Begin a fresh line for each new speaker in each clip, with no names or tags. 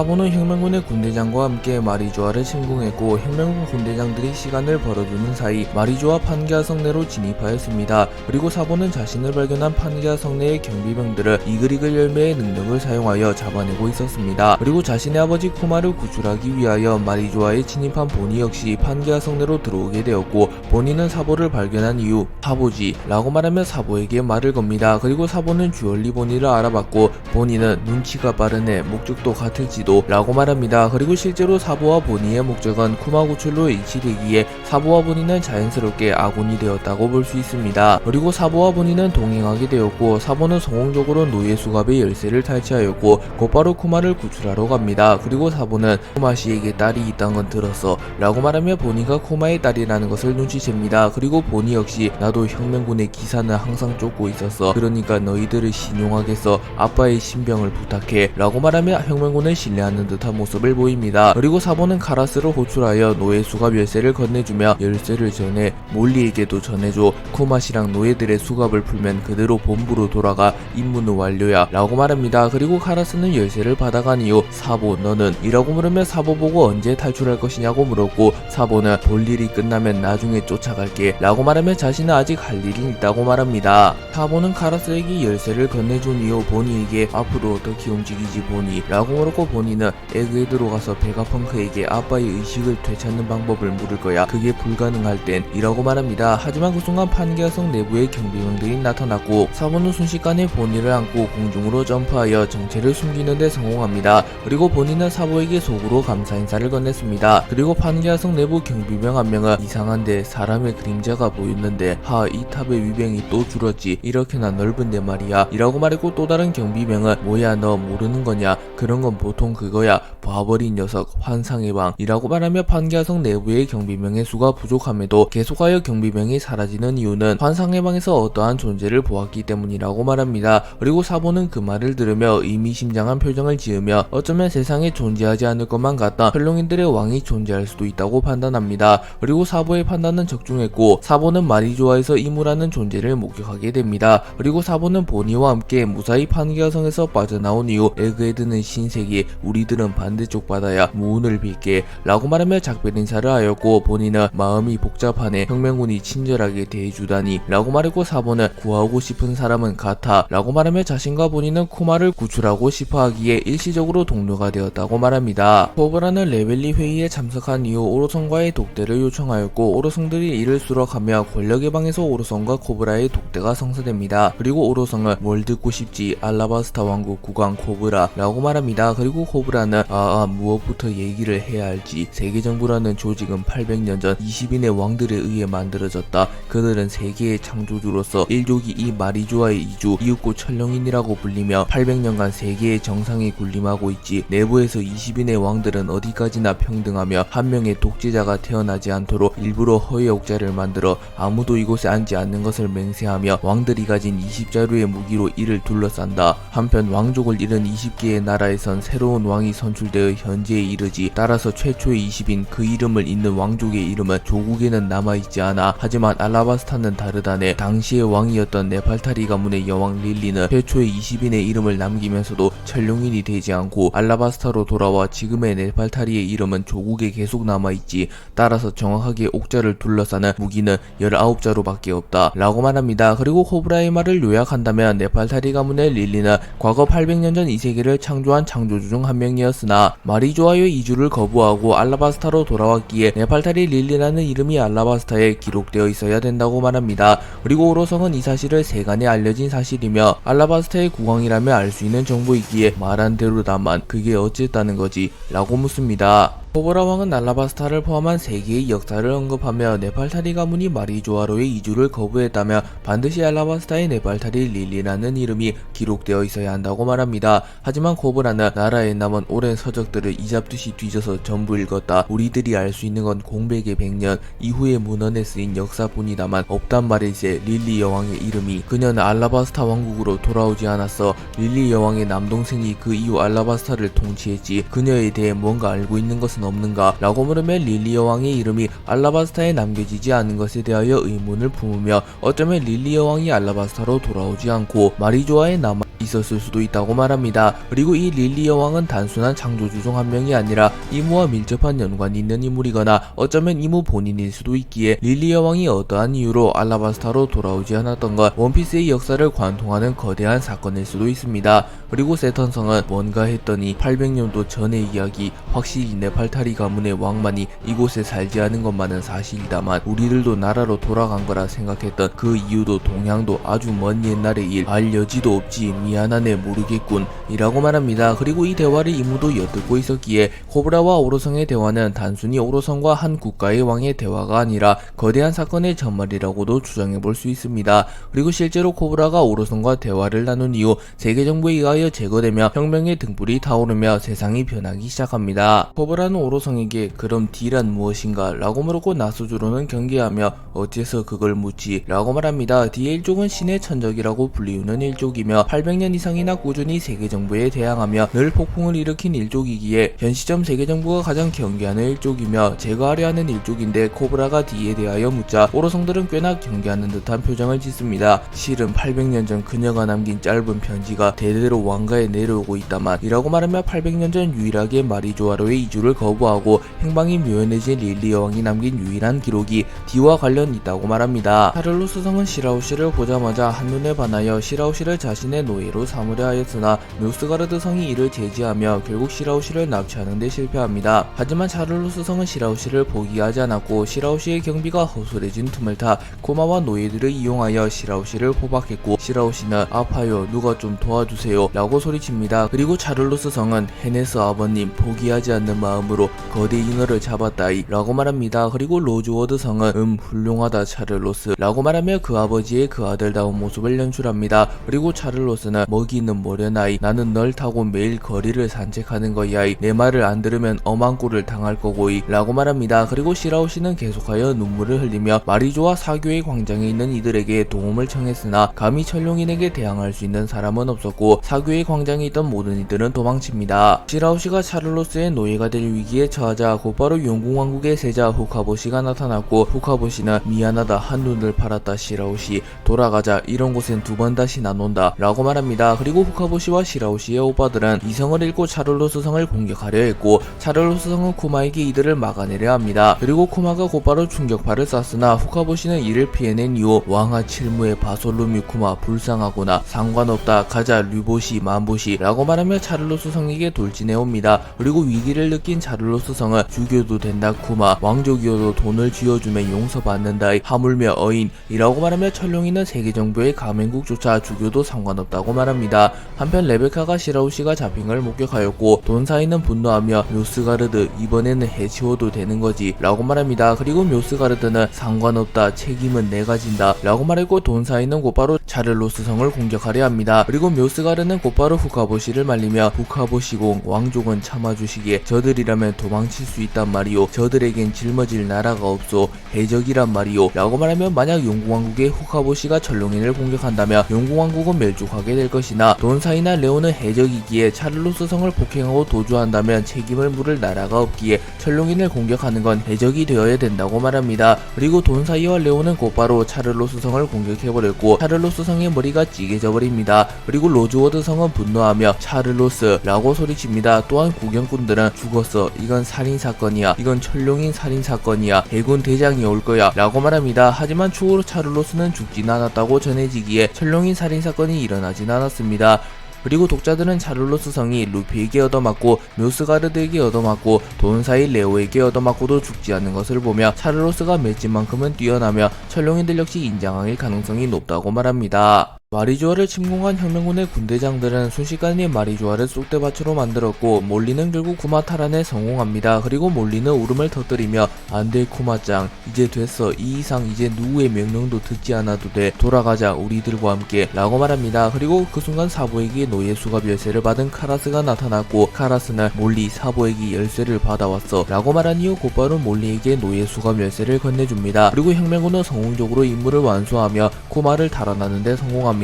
사보는 혁명군의 군대장과 함께 마리조아를 침공했고 혁명군 군대장들이 시간을 벌어주는 사이 마리조아 판게아 성내로 진입하였습니다. 그리고 사보는 자신을 발견한 판게아 성내의 경비병들을 이글이글 열매의 능력을 사용하여 잡아내고 있었습니다. 그리고 자신의 아버지 쿠마를 구출하기 위하여 마리조아에 진입한 보니 역시 판게아 성내로 들어오게 되었고, 보니는 사보를 발견한 이후 사보지 라고 말하며 사보에게 말을 겁니다. 그리고 사보는 주얼리 보니를 알아봤고, 보니는 눈치가 빠르네, 목적도 같을지도 라고 말합니다. 그리고 실제로 사보와 보니의 목적은 쿠마 구출로 일치되기에 사보와 보니는 자연스럽게 아군이 되었다고 볼 수 있습니다. 그리고 사보와 보니는 동행하게 되었고, 사보는 성공적으로 노예 수갑의 열쇠를 탈취하였고 곧바로 쿠마를 구출하러 갑니다. 그리고 사보는 쿠마 씨에게 딸이 있다는 건 들었어 라고 말하며 보니가 쿠마의 딸이라는 것을 눈치챕니다. 그리고 보니 역시 나도 혁명군의 기사는 항상 쫓고 있었어, 그러니까 너희들을 신용하겠어, 아빠의 신병을 부탁해 라고 말하며 혁명군을 신뢰하는 듯한 모습을 보입니다. 그리고 사보는 카라스를 호출하여 노예 수갑 열쇠를 건네주며 열쇠를 전해 몰리에게도 전해줘, 쿠마씨랑 노예들의 수갑을 풀면 그대로 본부로 돌아가, 임무는 완료야 라고 말합니다. 그리고 카라스는 열쇠를 받아간 이후 사보 너는? 이라고 물으며 사보 보고 언제 탈출할 것이냐고 물었고, 사보는 볼 일이 끝나면 나중에 쫓아갈게 라고 말하며 자신은 아직 할 일이 있다고 말합니다. 사보는 카라스에게 열쇠를 건네준 이후 보니에게 앞으로 어떻게 움직이지 보니? 라고 물었고, 보니는 에그헤드로 가서 베가펑크에게 아빠의 의식을 되찾는 방법을 물을 거야, 그게 불가능할 땐 이라고 말합니다. 하지만 그 순간 판게아 성 내부에 경비병들이 나타났고, 사보는 순식간에 보니를 안고 공중으로 점프하여 정체를 숨기는 데 성공합니다. 그리고 보니는 사보에게 속으로 감사 인사를 건넸습니다. 그리고 판게아 성 내부 경비병 한 명은 이상한데 사람의 그림자가 보였는데 이 탑의 위병이 또 줄었지, 이렇게나 넓은데 말이야 이라고 말했고, 또 다른 경비병은 뭐야 너 모르는 거냐, 그런 건 보통 그거야, 봐버린 녀석, 환상의 방 이라고 말하며 판게아 성 내부의 경비병의 수가 부족함에도 계속하여 경비병이 사라지는 이유는 환상의 방에서 어떠한 존재를 보았기 때문이라고 말합니다. 그리고 사보는 그 말을 들으며 의미심장한 표정을 지으며 어쩌면 세상에 존재하지 않을 것만 같던 혈룡인들의 왕이 존재할 수도 있다고 판단합니다. 그리고 사보의 판단은 적중했고, 사보는 마리조아에서 이무라는 존재를 목격하게 됩니다. 그리고 사보는 보니와 함께 무사히 판게아 성에서 빠져나온 이후 에그헤드는 신세계, 우리들은 반대쪽 바다야, 무운을 빌게 라고 말하며 작별 인사를 하였고, 보니는 마음이 복잡하네, 혁명군이 친절하게 대해주다니 라고 말했고, 사보는 구하고 싶은 사람은 같아 라고 말하며 자신과 보니는 쿠마를 구출하고 싶어 하기에 일시적으로 동료가 되었다고 말합니다. 코브라는 레벨리 회의에 참석한 이후 오로성과의 독대를 요청하였고, 오로성들이 이를 수락하며 권력의 방에서 오로성과 코브라의 독대가 성사됩니다. 그리고 오로성은 뭘 듣고 싶지, 알라바스타 왕국 국왕 코브라 라고 말합니다. 그리고 코브라는 무엇부터 얘기를 해야 할지, 세계정부라는 조직은 800년 전 20인의 왕들에 의해 만들어졌다. 그들은 세계의 창조주로서 일족이 이 마리조아의 이주 이윽고 천령인이라고 불리며 800년간 세계의 정상에 군림하고 있지. 내부에서 20인의 왕들은 어디까지나 평등하며 한 명의 독재자가 태어나지 않도록 일부러 허위 옥자를 만들어 아무도 이곳에 앉지 않는 것을 맹세하며 왕들이 가진 20자루의 무기로 이를 둘러싼다. 한편 왕족을 잃은 20개의 나라에선 새로운 왕이 선출되어 현재에 이르지. 따라서 최초의 20인 그 이름을 잇는 왕족의 이름은 조국에는 남아있지 않아. 하지만 알라바스타는 다르다네. 당시의 왕이었던 네팔타리 가문의 여왕 릴리는 최초의 20인의 이름을 남기면서도 천룡인이 되지 않고 알라바스타로 돌아와 지금의 네팔타리의 이름은 조국에 계속 남아있지. 따라서 정확하게 옥자를 둘러싸는 무기는 19자루밖에 없다 라고 말합니다. 그리고 코브라의 말을 요약한다면 네팔타리 가문의 릴리는 과거 800년 전 이 세계를 창조한 창조주 중 한 명이었으나 마리조아의 이주를 거부하고 알라바스타로 돌아왔기에 네팔타리 릴리라는 이름이 알라바스타에 기록되어 있어야 된다고 말합니다. 그리고 오로성은 이 사실을 세간에 알려진 사실이며 알라바스타의 국왕이라며 알 수 있는 정보이기에 말한 대로다만 그게 어쨌다는 거지 라고 묻습니다. 코브라 왕은 알라바스타를 포함한 세계의 역사를 언급하며 네팔타리 가문이 마리조아로의 이주를 거부했다며 반드시 알라바스타의 네팔타리 릴리라는 이름이 기록되어 있어야 한다고 말합니다. 하지만 코브라는 나라에 남은 오랜 서적들을 이잡듯이 뒤져서 전부 읽었다. 우리들이 알 수 있는 건 공백의 100년 이후의 문헌에 쓰인 역사뿐이다만 없단 말일세. 릴리 여왕의 이름이 그녀는 알라바스타 왕국으로 돌아오지 않았어. 릴리 여왕의 남동생이 그 이후 알라바스타를 통치했지. 그녀에 대해 뭔가 알고 있는 것은 없는가? 라고 물으며 릴리 여왕의 이름이 알라바스타에 남겨지지 않은 것에 대하여 의문을 품으며 어쩌면 릴리 여왕이 알라바스타로 돌아오지 않고 마리조아에 남아 있었을 수도 있다고 말합니다. 그리고 이 릴리 여왕은 단순한 창조주 중 한 명이 아니라 이무와 밀접한 연관이 있는 인물이거나 어쩌면 이무 본인일 수도 있기에 릴리 여왕이 어떠한 이유로 알라바스타로 돌아오지 않았던 것, 원피스의 역사를 관통하는 거대한 사건일 수도 있습니다. 그리고 세턴성은 뭔가 했더니 800년도 전의 이야기, 확실히 네팔타리 가문의 왕만이 이곳에 살지 않은 것만은 사실이다만 우리들도 나라로 돌아간 거라 생각했던 그 이유도 동양도 아주 먼 옛날의 일, 알 여지도 없지 미안하네 모르겠군 이라고 말합니다. 그리고 이 대화를 이무도 엿듣고 있었기에 코브라와 오로성의 대화는 단순히 오로성과 한 국가의 왕의 대화가 아니라 거대한 사건의 전말이라고도 주장해볼 수 있습니다. 그리고 실제로 코브라가 오로성과 대화를 나눈 이후 세계정부에 의하여 제거되며 혁명의 등불이 타오르며 세상이 변하기 시작합니다. 코브라는 오로성에게 그럼 D란 무엇인가? 라고 물었고 나수주로는 경계하며 어째서 그걸 묻지? 라고 말합니다. D의 일족은 신의 천적이라고 불리우는 일족이며 800년 이상이나 꾸준히 세계정부에 대항하며 늘 폭풍을 일으킨 일족이기에 현 시점 세계정부가 가장 경계하는 일족이며 제거하려 하는 일족인데 코브라가 D에 대하여 묻자 오로성들은 꽤나 경계하는 듯한 표정을 짓습니다. 실은 800년 전 그녀가 남긴 짧은 편지가 대대로 왕가에 내려오고 있다만 이라고 말하며 800년 전 유일하게 마리조아로의 이주를 거부하고 행방이 묘연해진 릴리 여왕이 남긴 유일한 기록이 D와 관련 있다고 말합니다. 샤를로스 성은 시라우시를 보자마자 한눈에 반하여 시라우시를 자신의 노예로 삼으려 하였으나 묘스가르드 성이 이를 제지하며 결국 시라우시를 납치하는 데 실패합니다. 하지만 샤를로스 성은 시라우시를 포기하지 않았고 시라우시의 경비가 허술해진 틈을 타 코마와 노예들을 이용하여 시라우시를 포박했고 시라우시는 아파요 누가 좀 도와주세요 라고 소리칩니다. 그리고 샤를로스 성은 헤네스 아버님 포기하지 않는 마음으로 거대 잉어를 잡았다이 라고 말합니다. 그리고 로즈워드 성은 훌륭하다 샤를로스 라고 말하며 그 아버지의 그 아들다운 모습을 연출합니다. 그리고 샤를로스는 먹이는 모려나이 나는 널 타고 매일 거리를 산책하는 거야이 내 말을 안 들으면 엄한 꼴을 당할 거고이 라고 말합니다. 그리고 시라우시는 계속하여 눈물을 흘리며 마리조아 사교의 광장에 있는 이들에게 도움을 청했으나 감히 천룡인에게 대항할 수 있는 사람은 없었고 사교의 광장에 있던 모든 이들은 도망칩니다. 시라우시가 샤를로스의 노예가 될 위기에 처하자 곧바로 용궁왕국의 세자 후카보시가 나타났고 후카보시는 미안하다 한눈을 팔았다 시라우시 돌아가자 이런 곳엔 두 번 다시 안 온다 라고 말합니다. 그리고 후카보시와 시라우시의 오빠들은 이성을 잃고 샤를로스 성을 공격하려 했고 샤를로스 성은 쿠마에게 이들을 막아내려 합니다. 그리고 쿠마가 곧바로 충격파를 쐈으나 후카보시는 이를 피해낸 이후 왕아 칠무의 바솔루미 쿠마 불쌍하구나 상관없다 가자 류보시 만보시 라고 말하며 샤를로스 성에게 돌진해옵니다. 그리고 위기를 느낀 샤를로스 성은 죽여도 된다 쿠마 왕족이어도 돈을 쥐어주면 용서받는다 하물며 어인 이라고 말하며 천룡이는 세계정부의 가맹국조차 죽여도 상관없다고 말합니다. 한편 레베카가 시라우시가 잡힌 걸 목격하였고 돈사이는 분노하며 묘스가르드 이번에는 해치워도 되는 거지 라고 말합니다. 그리고 묘스가르드는 상관없다 책임은 내가 진다 라고 말했고 돈사이는 곧바로 샤를로스 성을 공격하려 합니다. 그리고 묘스가르는 곧바로 후카보시를 말리며 후카보시공 왕족은 참아주시기에 저들이라면 도망칠 수 있단 말이오 저들에겐 짊어질 나라가 없소 해적이란 말이오 라고 말하며 만약 용궁왕국의 후카보시가 천룡인을 공격한다면 용궁왕국은 멸족하게 될 것이나 돈사이나 레오는 해적이기에 샤를로스 성을 폭행하고 도주한다면 책임을 물을 나라가 없기에 천룡인을 공격하는 건 해적이 되어야 된다고 말합니다. 그리고 돈사이와 레오는 곧바로 샤를로스 성을 공격해버렸고 샤를로스 성의 머리가 찌개져 버립니다. 그리고 로즈워드 성은 분노하며 샤를로스 라고 소리칩니다. 또한 구경꾼들은 죽었어 이건 살인사건이야 이건 천룡인 살인사건이야 해군 대장이 올 거야 라고 말합니다. 하지만 추후로 샤를로스는 죽진 않았다고 전해지기에 천룡인 살인사건이 일어나진 않았습니다. 그리고 독자들은 샤를로스 성이 루피에게 얻어맞고 묘스가르드에게 얻어맞고 돈사이 레오에게 얻어맞고도 죽지 않는 것을 보며 샤를로스가 맷집만큼은 뛰어나며 천룡인들 역시 인정할 가능성이 높다고 말합니다. 마리조아를 침공한 혁명군의 군대장들은 순식간에 마리조아를 쑥대밭으로 만들었고 몰리는 결국 쿠마탈환에 성공합니다. 그리고 몰리는 울음을 터뜨리며 안돼 쿠마짱 이제 됐어. 이 이상 이제 누구의 명령도 듣지 않아도 돼. 돌아가자 우리들과 함께 라고 말합니다. 그리고 그 순간 사부에게 노예 수갑 열쇠를 받은 카라스가 나타났고 카라스는 몰리 사부에게 열쇠를 받아왔어 라고 말한 이후 곧바로 몰리에게 노예 수갑 열쇠를 건네줍니다. 그리고 혁명군은 성공적으로 임무를 완수하며 쿠마를 달아나는데 성공합니다.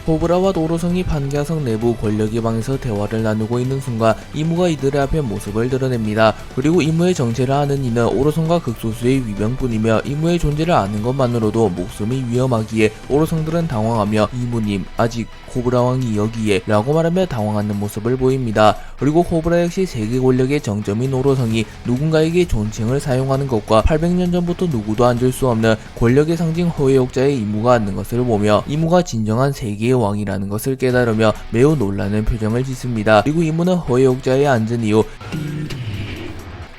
코브라와 오로성이 판갸성 내부 권력의 방에서 대화를 나누고 있는 순간 이무가 이들의 앞에 모습을 드러냅니다. 그리고 이무의 정체를 아는 이는 오로성과 극소수의 위병뿐이며 이무의 존재를 아는 것만으로도 목숨이 위험하기에 오로성들은 당황하며 이무님 아직 코브라왕이 여기에 라고 말하며 당황하는 모습을 보입니다. 그리고 코브라 역시 세계 권력의 정점인 오로성이 누군가에게 존칭을 사용하는 것과 800년 전부터 누구도 앉을 수 없는 권력의 상징 허회옥자의 이무가 앉는 것을 보며 이무가 진정한 세계의 왕이라는 것을 깨달으며 매우 놀라는 표정을 짓습니다. 그리고 이무는 허회옥자에 앉은 이후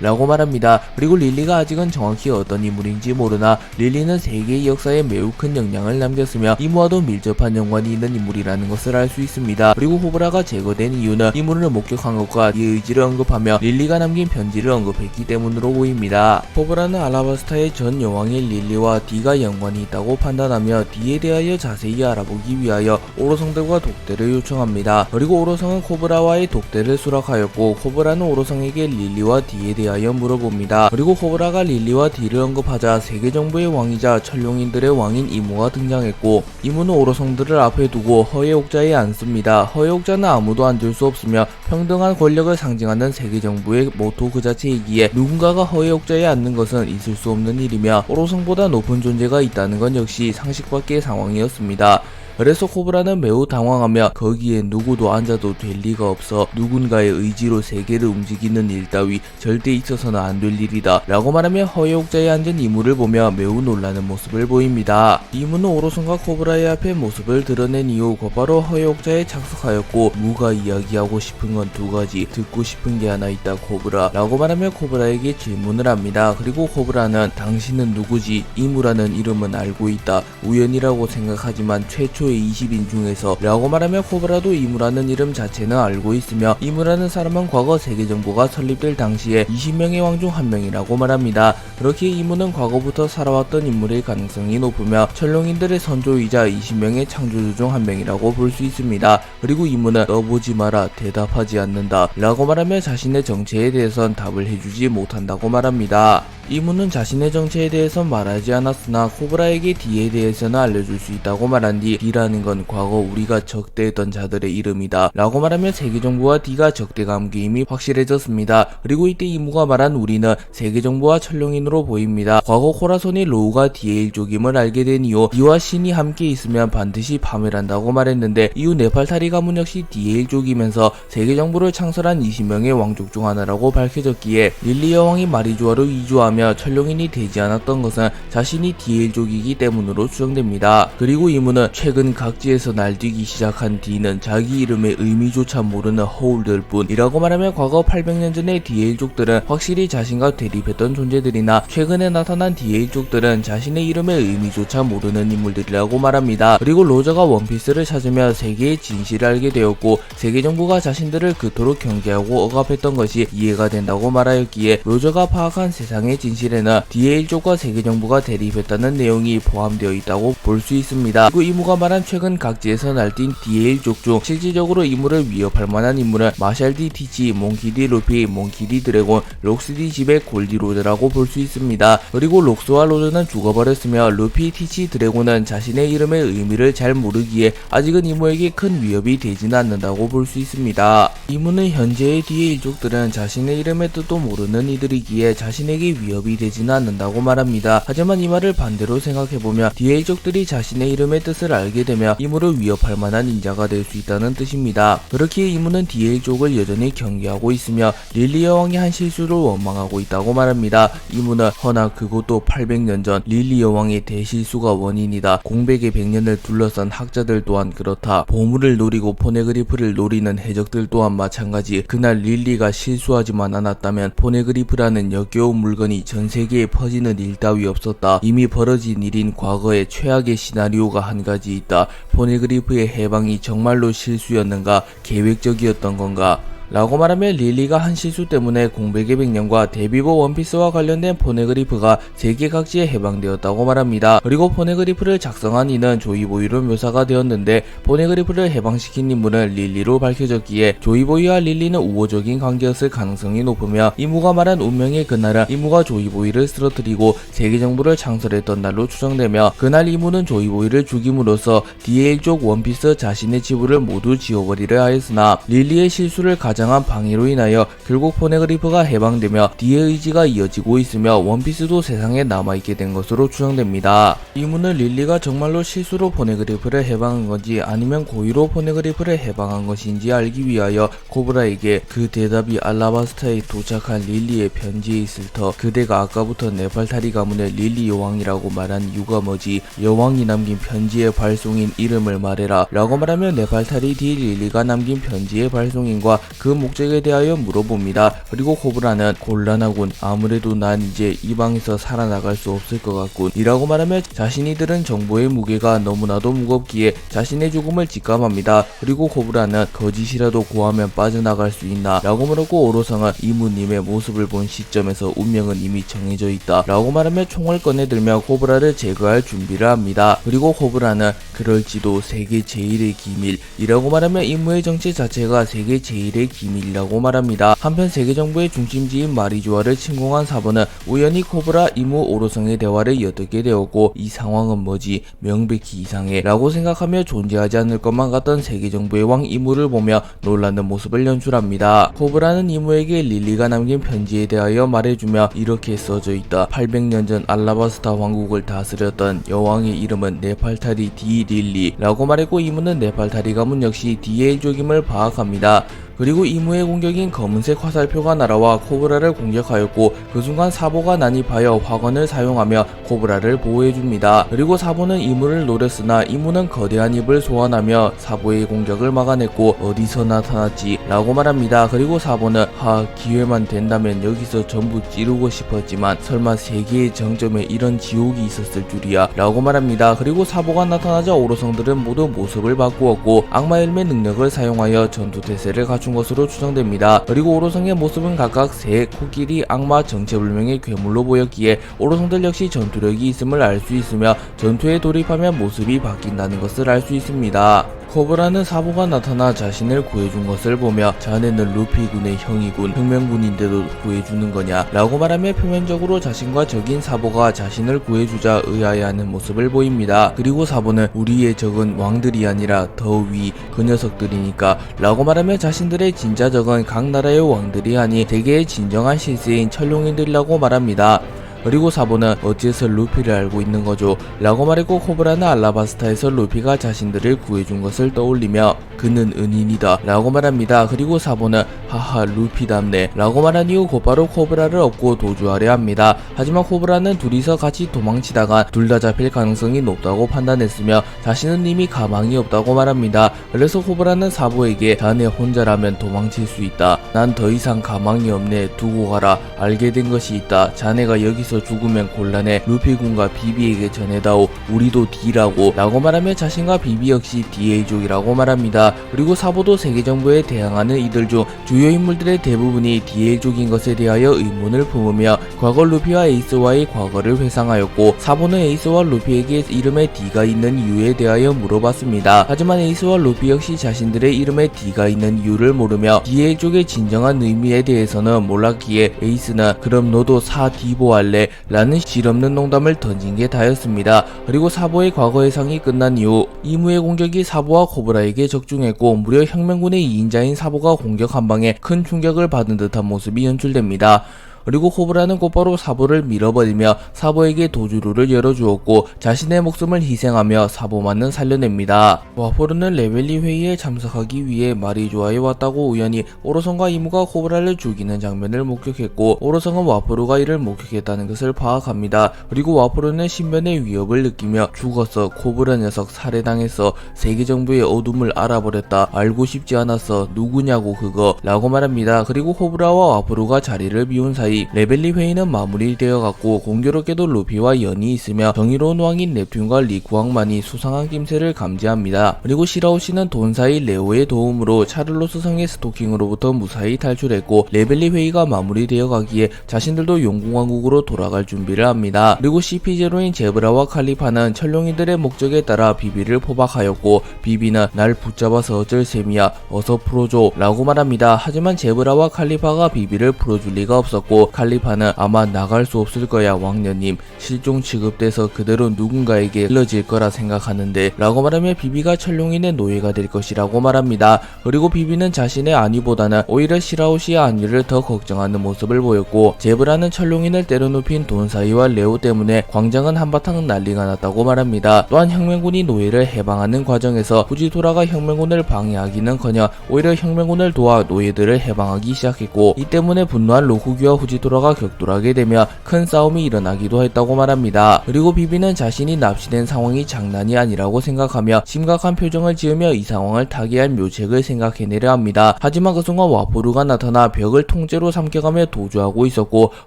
라고 말합니다. 그리고 릴리가 아직은 정확히 어떤 인물인지 모르나 릴리는 세계의 역사에 매우 큰 영향을 남겼으며 이무와도 밀접한 연관이 있는 인물이라는 것을 알 수 있습니다. 그리고 호브라가 제거된 이유는 이무를 목격한 것과 이의 의지를 언급하며 릴리가 남긴 편지를 언급했기 때문으로 보입니다. 호브라는 알라바스타의 전 여왕인 릴리와 D가 연관이 있다고 판단하며 D에 대하여 자세히 알아보기 위하여 오로성들과 독대를 요청합니다. 그리고 오로성은 코브라와의 독대를 수락하였고 코브라는 오로성에게 릴리와 D에 대하여 물어봅니다. 그리고 코브라가 릴리와 D를 언급하자 세계정부의 왕이자 천룡인들의 왕인 이무가 등장했고 이무는 오로성들을 앞에 두고 허회옥자에 앉습니다. 허회옥자는 아무도 앉을 수 없으며 평등한 권력을 상징하는 세계정부의 모토 그 자체이기에 누군가가 허회옥자에 앉는 것은 있을 수 없는 일이며 오로성보다 높은 존재가 있다는 건 역시 상식 밖의 상황이었습니다. 그래서 코브라는 매우 당황하며 거기에 누구도 앉아도 될 리가 없어 누군가의 의지로 세계를 움직이는 일 따위 절대 있어서는 안 될 일이다 라고 말하며 허회옥자에 앉은 이무를 보며 매우 놀라는 모습을 보입니다. 이무는 오로성과 코브라의 앞에 모습을 드러낸 이후 곧바로 허회옥자에 착석하였고 무가 이야기하고 싶은 건 두 가지 듣고 싶은 게 하나 있다 코브라 라고 말하며 코브라에게 질문을 합니다. 그리고 코브라는 당신은 누구지? 이무라는 이름은 알고 있다. 우연이라고 생각하지만 최초 20인 중에서 라고 말하며 코브라도 이무라는 이름 자체는 알고 있으며 이무라는 사람은 과거 세계정부가 설립될 당시에 20명의 왕 중 한 명이라고 말합니다. 그렇게 이무는 과거부터 살아왔던 인물일 가능성이 높으며 천룡인들의 선조이자 20명의 창조주 중 한 명이라고 볼 수 있습니다. 그리고 이무는 떠보지 마라 대답하지 않는다 라고 말하며 자신의 정체에 대해선 답을 해주지 못한다고 말합니다. 이무는 자신의 정체에 대해선 말하지 않았으나 코브라에게 D에 대해서는 알려줄 수 있다고 말한 뒤 D라는 건 과거 우리가 적대했던 자들의 이름이다 라고 말하며 세계정부와 D가 적대 관계임이 확실해졌습니다. 그리고 이때 이무가 말한 우리는 세계정부와 천룡인으로 보입니다. 과거 코라손이 로우가 D의 일족임을 알게 된 이후 D와 신이 함께 있으면 반드시 파멸한다고 말했는데 이후 네팔타리 가문 역시 D의 일족이면서 세계정부를 창설한 20명의 왕족 중 하나라고 밝혀졌기에 릴리 여왕이 마리조아로 이주하며 천룡인이 되지 않았던 것은 자신이 D의 일족이기 때문으로 추정됩니다. 그리고 이무는 최근 각지에서 날뛰기 시작한 D는 자기 이름의 의미조차 모르는 허울들 뿐이라고 말하며 과거 800년 전의 D의 일족들은 확실히 자신과 대립했던 존재들이나 최근에 나타난 D의 일족들은 자신의 이름의 의미조차 모르는 인물들이라고 말합니다. 그리고 로저가 원피스를 찾으며 세계의 진실을 알게 되었고 세계정부가 자신들을 그토록 경계하고 억압했던 것이 이해가 된다고 말하였기에 로저가 파악한 세상의 진실에는 D의 일족과 세계정부가 대립했다는 내용이 포함되어 있다고 볼 수 있습니다. 그리고 이무가 말한 최근 각지에서 날뛴 D의 일족 중 실질적으로 이무를 위협할 만한 인물은 마샬 D 티치, 몽키 D 루피, 몽키 D 드래곤, 록스 D 지백, 골디 로저라고 볼 수 있습니다. 그리고 록스와 로저는 죽어버렸으며 루피, 티치, 드래곤은 자신의 이름의 의미를 잘 모르기에 아직은 이무에게 큰 위협이 되지는 않는다고 볼 수 있습니다. 이무는 현재의 D의 일족들은 자신의 이름의 뜻도 모르는 이들이기에 자신에게 위협이 되지는 않는다고 말합니다. 하지만 이 말을 반대로 생각해보면 D의 일족들이 자신의 이름의 뜻을 알게 되며 이무를 위협할 만한 인자가 될 수 있다는 뜻입니다. 그렇기에 이무는 D의 일족을 여전히 경계하고 있으며 릴리 여왕이 한 실수를 원망하고 있다고 말합니다. 이무는 허나 그것도 800년 전 릴리 여왕의 대실수가 원인이다. 공백의 100년을 둘러싼 학자들 또한 그렇다. 보물을 노리고 포네그리프를 노리는 해적들 또한 마찬가지. 그날 릴리가 실수하지만 않았다면 포네그리프라는 역겨운 물건이 전 세계에 퍼지는 일 따위 없었다. 이미 벌어진 일인 과거의 최악의 시나리오가 한 가지 있다. 있다. 포네그리프의 해방이 정말로 실수였는가? 계획적이었던 건가? 라고 말하며 릴리가 한 실수 때문에 공백의 백년과 데뷔보 원피스와 관련된 포네그리프가 세계 각지에 해방되었다고 말합니다. 그리고 포네그리프를 작성한 이는 조이보이로 묘사가 되었는데 포네그리프를 해방시킨 인물은 릴리로 밝혀졌기에 조이보이와 릴리는 우호적인 관계였을 가능성이 높으며 이무가 말한 운명의 그날은 이무가 조이보이를 쓰러뜨리고 세계정부를 창설했던 날로 추정되며 그날 이무는 조이보이를 죽임으로써 DL족 원피스 자신의 지부를 모두 지워버리려 하였으나 릴리의 실수를 가장한 방해로 인하여 결국 포네그리프가 해방되며 D의 의지가 이어지고 있으며 원피스도 세상에 남아있게 된 것으로 추정됩니다. 이무는 릴리가 정말로 실수로 포네그리프를 해방한 건지 아니면 고의로 포네그리프를 해방한 것인지 알기 위하여 코브라에게 그 대답이 알라바스타에 도착한 릴리의 편지에 있을 터 그대가 아까부터 네팔타리 가문의 릴리 여왕이라고 말한 이유가 뭐지? 여왕이 남긴 편지의 발송인 이름을 말해라 라고 말하며 네팔타리 D 릴리가 남긴 편지의 발송인과 그 목적에 대하여 물어봅니다. 그리고 코브라는 곤란하군. 아무래도 난 이제 이 방에서 살아나갈 수 없을 것 같군 이라고 말하며 자신이 들은 정보의 무게가 너무나도 무겁기에 자신의 죽음을 직감합니다. 그리고 코브라는 거짓이라도 고하면 빠져나갈 수 있나 라고 물었고 오로성은 이무님의 모습을 본 시점에서 운명은 이미 정해져 있다 라고 말하며 총을 꺼내들며 코브라를 제거할 준비를 합니다. 그리고 코브라는 그럴지도 세계 제일의 기밀 이라고 말하며 이무의 정체 자체가 세계 제일의 기밀이라고 말합니다. 한편 세계정부의 중심지인 마리조아를 침공한 사보는 우연히 코브라 이무 오로성의 대화를 엿듣게 되었고 이 상황은 뭐지? 명백히 이상해 라고 생각하며 존재하지 않을 것만 같던 세계정부의 왕 이무를 보며 놀라는 모습을 연출합니다. 코브라는 이무에게 릴리가 남긴 편지에 대하여 말해주며 이렇게 써져 있다. 800년 전 알라바스타 왕국을 다스렸던 여왕의 이름은 네팔타리 D 릴리 라고 말했고 이무는 네팔타리 가문 역시 D의족임을 파악합니다. 그리고 이무의 공격인 검은색 화살표가 날아와 코브라를 공격하였고 그 순간 사보가 난입하여 화건을 사용하며 코브라를 보호해줍니다. 그리고 사보는 이무를 노렸으나 이무는 거대한 입을 소환하며 사보의 공격을 막아냈고 어디서 나타났지? 라고 말합니다. 그리고 사보는 기회만 된다면 여기서 전부 찌르고 싶었지만 설마 세계의 정점에 이런 지옥이 있었을 줄이야 라고 말합니다. 그리고 사보가 나타나자 오로성들은 모두 모습을 바꾸었고 악마열매 능력을 사용하여 전투태세를 갖춘 것으로 추정됩니다. 그리고 오로성의 모습은 각각 새, 코끼리, 악마, 정체불명의 괴물로 보였기에 오로성들 역시 전투력이 있음을 알 수 있으며 전투에 돌입하면 모습이 바뀐다는 것을 알 수 있습니다. 코브라는 사보가 나타나 자신을 구해준 것을 보며 자네는 루피군의 형이군 혁명군인데도 구해주는 거냐 라고 말하며 표면적으로 자신과 적인 사보가 자신을 구해주자 의아해하는 모습을 보입니다. 그리고 사보는 우리의 적은 왕들이 아니라 더 위 그 녀석들이니까 라고 말하며 자신들의 진짜 적은 각 나라의 왕들이 아니 세계의 진정한 실세인 천룡인들이라고 말합니다. 그리고 사보는 어째서 루피를 알고 있는 거죠? 라고 말했고 코브라는 알라바스타에서 루피가 자신들을 구해준 것을 떠올리며 그는 은인이다 라고 말합니다. 그리고 사보는 하하 루피답네 라고 말한 이후 곧바로 코브라를 업고 도주하려 합니다. 하지만 코브라는 둘이서 같이 도망치다가 둘 다 잡힐 가능성이 높다고 판단했으며 자신은 이미 가망이 없다고 말합니다. 그래서 코브라는 사보에게 자네 혼자라면 도망칠 수 있다. 난 더 이상 가망이 없네. 두고 가라. 알게 된 것이 있다. 자네가 여기서 죽으면 곤란해. 루피군과 비비에게 전해다오. 우리도 D라고 라고 말하며 자신과 비비 역시 DA족이라고 말합니다. 그리고 사보도 세계정부에 대항하는 이들 중 주요 인물들의 대부분이 DA족인 것에 대하여 의문을 품으며 과거 루피와 에이스와의 과거를 회상하였고 사보는 에이스와 루피에게 이름에 D가 있는 이유에 대하여 물어봤습니다. 하지만 에이스와 루피 역시 자신들의 이름에 D가 있는 이유를 모르며 DA족의 진정한 의미에 대해서는 몰랐기에 에이스는 그럼 너도 사디보 할래? 라는 실없는 농담을 던진 게 다였습니다. 그리고 사보의 과거 회상이 끝난 이후 이무의 공격이 사보와 코브라에게 적중했고 무려 혁명군의 2인자인 사보가 공격 한 방에 큰 충격을 받은 듯한 모습이 연출됩니다. 그리고 코브라는 곧바로 사보를 밀어버리며 사보에게 도주로를 열어주었고 자신의 목숨을 희생하며 사보만은 살려냅니다. 와포르는 레벨리 회의에 참석하기 위해 마리조아에 왔다고 우연히 오로성과 이무가 코브라를 죽이는 장면을 목격했고 오로성은 와포르가 이를 목격했다는 것을 파악합니다. 그리고 와포르는 신변의 위협을 느끼며 죽었어. 코브라 녀석 살해당했어. 세계정부의 어둠을 알아버렸다. 알고 싶지 않았어. 누구냐고 그거 라고 말합니다. 그리고 코브라와 와포르가 자리를 비운 사이 사이 레벨리 회의는 마무리되어갔고 공교롭게도 루피와 연이 있으며 정의로운 왕인 넵튠과 리쿠왕만이 수상한 낌새를 감지합니다. 그리고 시라오씨는 돈사이 레오의 도움으로 차를로스 성의 스토킹으로부터 무사히 탈출했고 레벨리 회의가 마무리되어 가기에 자신들도 용궁왕국으로 돌아갈 준비를 합니다. 그리고 CP0인 제브라와 칼리파는 철룡이들의 목적에 따라 비비를 포박하였고 비비는 날 붙잡아서 어쩔 셈이야 어서 풀어줘 라고 말합니다. 하지만 제브라와 칼리파가 비비를 풀어줄 리가 없었고 칼리파는 아마 나갈 수 없을 거야 왕녀님, 실종 취급돼서 그대로 누군가에게 흘러질 거라 생각하는데 라고 말하며 비비가 철룡인의 노예가 될 것이라고 말합니다. 그리고 비비는 자신의 안위보다는 오히려 시라오시의 안위를 더 걱정하는 모습을 보였고 제브라는 철룡인을 때려눕힌 돈사이와 레오 때문에 광장은 한바탕 난리가 났다고 말합니다. 또한 혁명군이 노예를 해방하는 과정에서 후지토라가 혁명군을 방해하기는커녕 오히려 혁명군을 도와 노예들을 해방하기 시작했고 이 때문에 분노한 로쿠기와 후지토라가 격돌하게 되며 큰 싸움이 일어나기도 했다고 말합니다. 그리고 비비는 자신이 납치된 상황이 장난이 아니라고 생각하며 심각한 표정을 지으며 이 상황을 타개할 묘책을 생각해내려 합니다. 하지만 그 순간 와포르가 나타나 벽을 통째로 삼켜가며 도주하고 있었고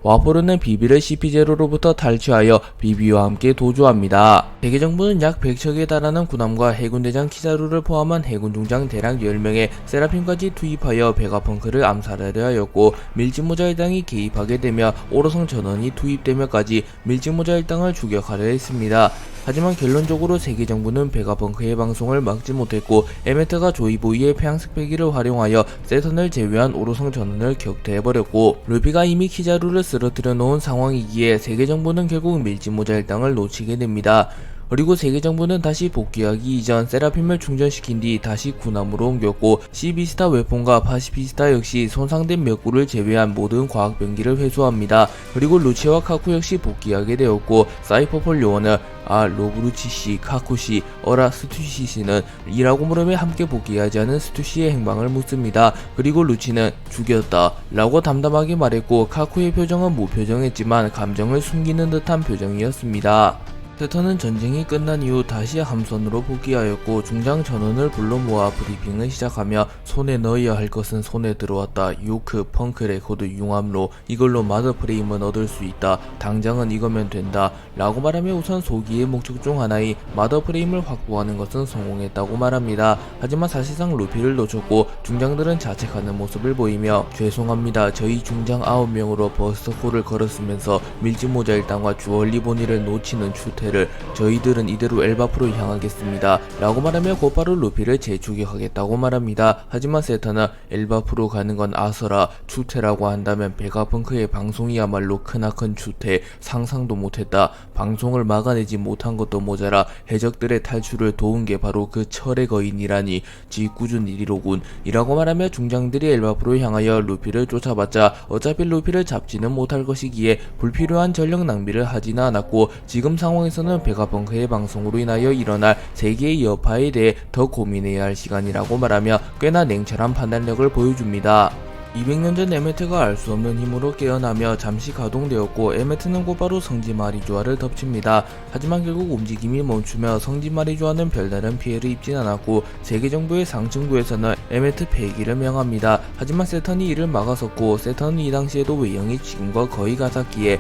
와포르는 비비를 CP0로부터 탈취하여 비비와 함께 도주합니다. 세계정부는 약 100척에 달하는 군함과 해군대장 키자루를 포함한 해군 중장 대략 10명의 세라핌까지 투입하여 베가펑크를 암살하려 하였고 밀짚모자 일당이 개입하게 되며 오로성 전원이 투입되며까지 밀짚모자 일당을 추격하려 했습니다. 하지만 결론적으로 세계정부는 베가펑크의 방송을 막지 못했고 에메트가 조이보이의 폐양스패기를 활용하여 세턴을 제외한 오로성 전원을 격퇴해버렸고 루피가 이미 키자루를 쓰러뜨려 놓은 상황이기에 세계정부는 결국 밀짚모자 일당을 놓치게 됩니다. 그리고 세계정부는 다시 복귀하기 이전 세라핌을 충전시킨 뒤 다시 군함으로 옮겼고 시비스타 웨폰과 파시피스타 역시 손상된 몇 구를 제외한 모든 과학병기를 회수합니다. 그리고 루치와 카쿠 역시 복귀하게 되었고 사이퍼폴 요원은 로브루치씨, 카쿠씨, 스투시씨는 이라고 물으며 함께 복귀하지 않은 스투시의 행방을 묻습니다. 그리고 루치는 죽였다 라고 담담하게 말했고 카쿠의 표정은 무표정했지만 감정을 숨기는 듯한 표정이었습니다. 세턴은 전쟁이 끝난 이후 다시 함선으로 복귀하였고 중장 전원을 불러 모아 브리핑을 시작하며 손에 넣어야 할 것은 손에 들어왔다. 요크, 펑크 레코드, 융합로 이걸로 마더 프레임은 얻을 수 있다. 당장은 이거면 된다 라고 말하며 우선 소기의 목적 중 하나인 마더 프레임을 확보하는 것은 성공했다고 말합니다. 하지만 사실상 루피를 놓쳤고 중장들은 자책하는 모습을 보이며 죄송합니다. 저희 중장 9명으로 버스터콜을 걸었으면서 밀짚모자 일당과 주얼리보니를 놓치는 추태 저희들은 이대로 엘바프로 향하겠습니다 라고 말하며 곧바로 루피를 재추격하겠다고 말합니다. 하지만 세타는 엘바프로 가는 건 아서라, 추태라고 한다면 베가펑크의 방송이야말로 크나큰 추태, 상상도 못했다. 방송을 막아내지 못한 것도 모자라 해적들의 탈출을 도운 게 바로 그 철의 거인이라니 짓궂은 일이로군 이라고 말하며 중장들이 엘바프로 향하여 루피를 쫓아봤자 어차피 루피를 잡지는 못할 것이기에 불필요한 전력 낭비를 하지는 않았고 지금 상황에서 는 베가펑크의 방송으로 인하여 일어날 세계의 여파에 대해 더 고민해야 할 시간이라고 말하며 꽤나 냉철한 판단력을 보여줍니다. 200년 전 에메트가 알 수 없는 힘으로 깨어나며 잠시 가동되었고 에메트는 곧바로 성지 마리조아를 덮칩니다. 하지만 결국 움직임이 멈추며 성지 마리조아는 별다른 피해를 입진 않았고 세계정부의 상층부에서는 에메트 폐기를 명합니다. 하지만 세턴이 이를 막아섰고 세턴은 이 당시에도 외형이 지금과 거의 같았기에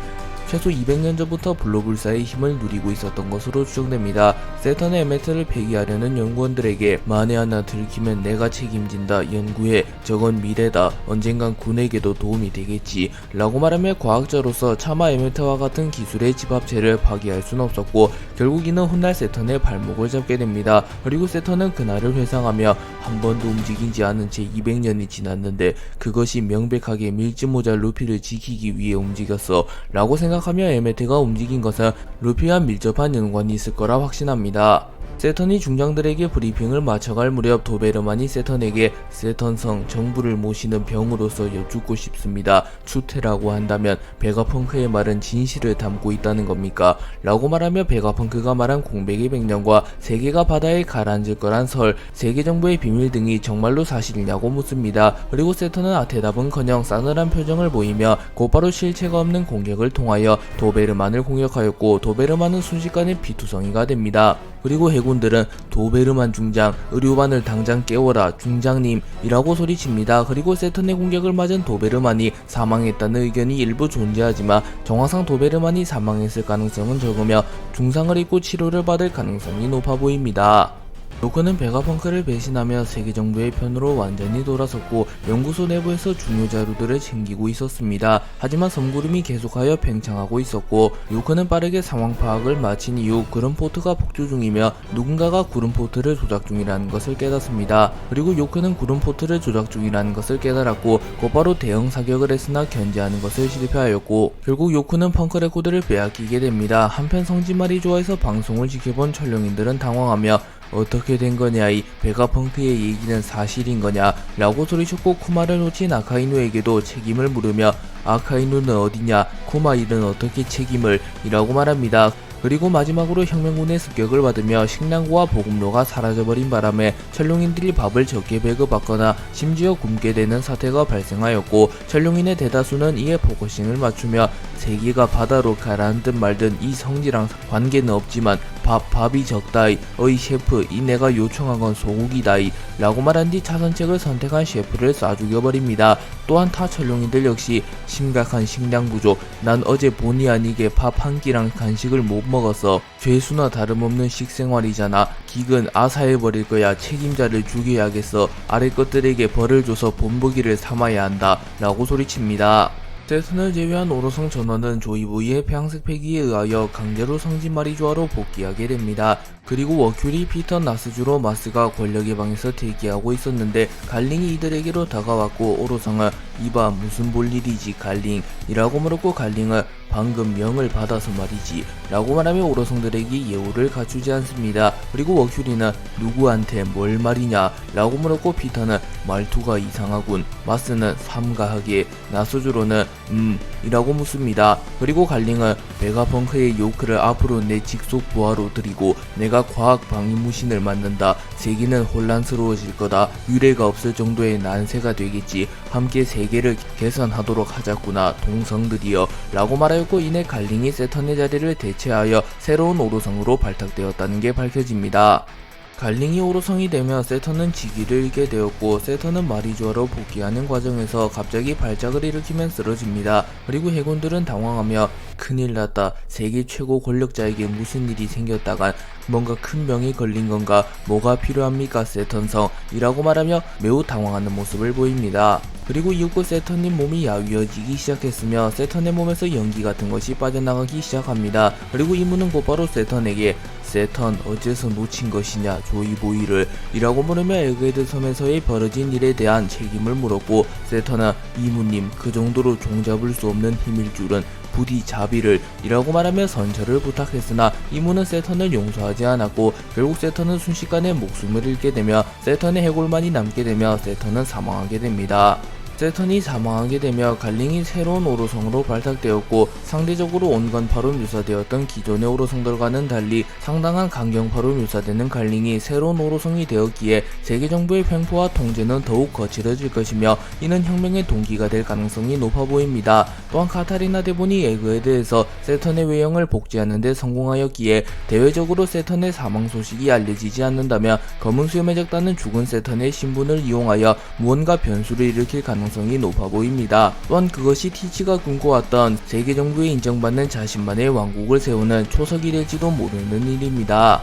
최소 200년 전부터 블로불사의 힘을 누리고 있었던 것으로 추정됩니다. 세턴의 에메트를 폐기하려는 연구원들에게 만에 하나 들키면 내가 책임진다. 연구해. 저건 미래다. 언젠간 군에게도 도움이 되겠지. 라고 말하며 과학자로서 차마 에메트와 같은 기술의 집합체를 파괴할 순 없었고 결국 이는 훗날 세턴의 발목을 잡게 됩니다. 그리고 세턴은 그날을 회상하며 한 번도 움직이지 않은 채 200년이 지났는데 그것이 명백하게 밀짚모자 루피를 지키기 위해 움직였어 라고 생각하며 에메트가 움직인 것은 루피와 밀접한 연관이 있을 거라 확신합니다. 세턴이 중장들에게 브리핑을 마쳐갈 무렵 도베르만이 세턴에게 세턴성 정부를 모시는 병으로서 여쭙고 싶습니다. 추태라고 한다면 베가펑크의 말은 진실을 담고 있다는 겁니까? 라고 말하며 베가펑크가 말한 공백의 백년과 세계가 바다에 가라앉을 거란 설, 세계정부의 비밀 등이 정말로 사실이냐고 묻습니다. 그리고 세턴은 대답은커녕 싸늘한 표정을 보이며 곧바로 실체가 없는 공격을 통하여 도베르만을 공격하였고 도베르만은 순식간에 피투성이가 됩니다. 그리고 해군들은 도베르만 중장, 의료반을 당장 깨워라 중장님 이라고 소리칩니다. 그리고 세턴의 공격을 맞은 도베르만이 사망했다는 의견이 일부 존재하지만 정황상 도베르만이 사망했을 가능성은 적으며 중상을 입고 치료를 받을 가능성이 높아 보입니다. 요크는 베가펑크를 배신하며 세계 정부의 편으로 완전히 돌아섰고 연구소 내부에서 중요 자료들을 챙기고 있었습니다. 하지만 섬구름이 계속하여 팽창하고 있었고 요크는 빠르게 상황 파악을 마친 이후 구름포트가 폭주 중이며 누군가가 구름포트를 조작 중이라는 것을 깨닫습니다. 그리고 요크는 구름포트를 조작 중이라는 것을 깨달았고 곧바로 대응 사격을 했으나 견제하는 것을 실패하였고 결국 요크는 펑크 레코드를 빼앗기게 됩니다. 한편 성지 마리조아에서 방송을 지켜본 촬영인들은 당황하며 어떻게 된 거냐, 이 베가펑크의 얘기는 사실인 거냐 라고 소리쳤고 쿠마를 놓친 아카이누에게도 책임을 물으며 아카이누는 어디냐, 쿠마 일은 어떻게 책임을 이라고 말합니다. 그리고 마지막으로 혁명군의 습격을 받으며 식량고와 보급로가 사라져버린 바람에 천룡인들이 밥을 적게 배급받거나 심지어 굶게 되는 사태가 발생하였고 천룡인의 대다수는 이에 포커싱을 맞추며 세계가 바다로 가라앉든 말든 이 성지랑 관계는 없지만 밥이 적다이, 어이 셰프 이 내가 요청한 건 소고기다이 라고 말한 뒤 차선책을 선택한 셰프를 쏴 죽여버립니다. 또한 타 천룡인들 역시 심각한 식량 부족, 난 어제 본의 아니게 밥 한 끼랑 간식을 못 먹었어, 죄수나 다름없는 식생활이잖아, 기근 아사해버릴 거야, 책임자를 죽여야겠어, 아래 것들에게 벌을 줘서 본보기를 삼아야 한다 라고 소리칩니다. 세턴을 제외한 오로성 전원은 조이보이의 폐양색 폐기에 의하여 강제로 성지 마리조아로 복귀하게 됩니다. 그리고 워큐리, 피터, 나스주로 마스가 권력의 방에서 대기하고 있었는데 갈링이 이들에게로 다가왔고 오로성은 이봐 무슨 볼일이지 갈링 이라고 물었고 갈링은 방금 명을 받아서 말이지 라고 말하며 오로성들에게 예우를 갖추지 않습니다. 그리고 워큐리는 누구한테 뭘 말이냐 라고 물었고 피터는 말투가 이상하군, 마스는 삼가하게, 나스주로는 이라고 묻습니다. 그리고 갈링은 베가펑크의 요크를 앞으로 내 직속 부하로 들이고 내가 과학 방위무신을 만든다, 세계는 혼란스러워질 거다, 유례가 없을 정도의 난세가 되겠지, 함께 세계를 개선하도록 하자꾸나 동성들이여 라고 말하였고 이내 갈링이 세턴의 자리를 대체하여 새로운 오로성으로 발탁되었다는 게 밝혀집니다. 갈링이 오로성이 되며 세턴은 직위를 잃게 되었고 세턴은 마리조아로 복귀하는 과정에서 갑자기 발작을 일으키면 쓰러집니다. 그리고 해군들은 당황하며 큰일 났다, 세계 최고 권력자에게 무슨 일이 생겼다간 뭔가 큰 병이 걸린 건가, 뭐가 필요합니까 세턴성 이라고 말하며 매우 당황하는 모습을 보입니다. 그리고 이윽고 세턴님 몸이 야위어지기 시작했으며 세턴의 몸에서 연기 같은 것이 빠져나가기 시작합니다. 그리고 이문은 곧바로 세턴에게 세턴 어째서 놓친 것이냐 조이보이를 이라고 물으며 엘그헤드 섬에서의 벌어진 일에 대한 책임을 물었고 세턴은 이문님 그 정도로 종잡을 수 없는 힘일 줄은 부디 자비를 이라고 말하며 선처를 부탁했으나 이문은 세턴을 용서하지 않았고 결국 세턴은 순식간에 목숨을 잃게 되며 세턴의 해골만이 남게 되며 세턴은 사망하게 됩니다. 세턴이 사망하게 되며 갈링이 새로운 오로성으로 발탁되었고 상대적으로 온건파로 묘사되었던 기존의 오로성들과는 달리 상당한 강경파로 묘사되는 갈링이 새로운 오로성이 되었기에 세계정부의 횡포와 통제는 더욱 거칠어질 것이며 이는 혁명의 동기가 될 가능성이 높아 보입니다. 또한 카타리나 대본이 에그헤드에서 세턴의 외형을 복제하는 데 성공하였기에 대외적으로 세턴의 사망 소식이 알려지지 않는다면 검은 수염의 적단은 죽은 세턴의 신분을 이용하여 무언가 변수를 일으킬 가능성이 높아 보입니다. 또한 그것이 티치가 꿈꿔왔던 세계정부에 인정받는 자신만의 왕국을 세우는 초석이 될지도 모르는 일입니다.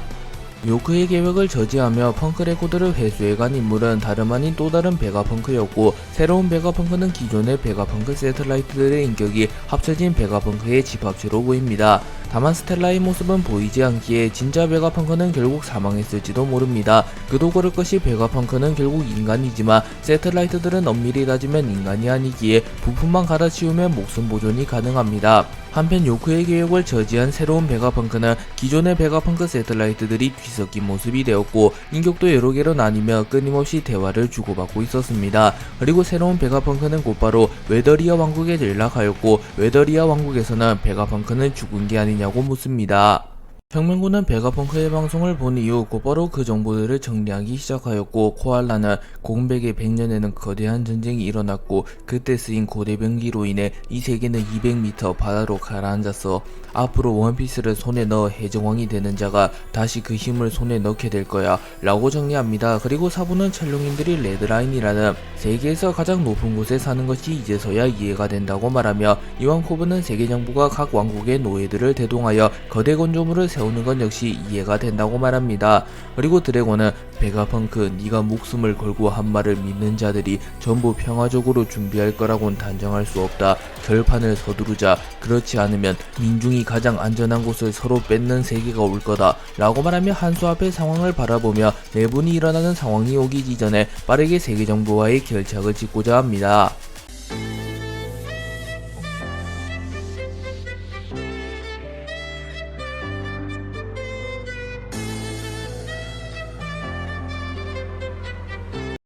요크의 계획을 저지하며 펑크 레코드를 회수해간 인물은 다름 아닌 또 다른 베가펑크였고 새로운 베가펑크는 기존의 베가펑크 세틀라이트들의 인격이 합쳐진 베가펑크의 집합체로 보입니다. 다만 스텔라의 모습은 보이지 않기에 진짜 베가펑크는 결국 사망했을지도 모릅니다. 그도 그럴 것이 베가펑크는 결국 인간이지만 세틀라이트들은 엄밀히 따지면 인간이 아니기에 부품만 갈아치우면 목숨 보존이 가능합니다. 한편 요크의 계획을 저지한 새로운 베가펑크는 기존의 베가펑크 세틀라이트들이 뒤섞인 모습이 되었고 인격도 여러 개로 나뉘며 끊임없이 대화를 주고받고 있었습니다. 그리고 새로운 베가펑크는 곧바로 웨더리아 왕국에 전락하였고 웨더리아 왕국에서는 베가펑크는 죽은 게 아니냐고 묻습니다. 혁명군은 베가펑크의 방송을 본 이후 곧바로 그 정보들을 정리하기 시작하였고, 코알라는 공백의 100년에는 거대한 전쟁이 일어났고 그때 쓰인 고대병기로 인해 이 세계는 200m 바다로 가라앉았어. 앞으로 원피스를 손에 넣어 해적왕이 되는 자가 다시 그 힘을 손에 넣게 될 거야 라고 정리합니다. 그리고 사부는 첼룡인들이 레드라인이라는 세계에서 가장 높은 곳에 사는 것이 이제서야 이해가 된다고 말하며, 이왕 코브는 세계 정부가 각 왕국의 노예들을 대동하여 거대 건조물을 세우는 건 역시 이해가 된다고 말합니다. 그리고 드래곤은 베가펑크, 네가 목숨을 걸고 한 말을 믿는 자들이 전부 평화적으로 준비할 거라곤 단정할 수 없다. 결판을 서두르자. 그렇지 않으면 민중이 가장 안전한 곳을 서로 뺏는 세계가 올 거다 라고 말하며 한수 앞의 상황을 바라보며 내분이 일어나는 상황이 오기 이전에 빠르게 세계 정부와의 결착을 짓고자 합니다.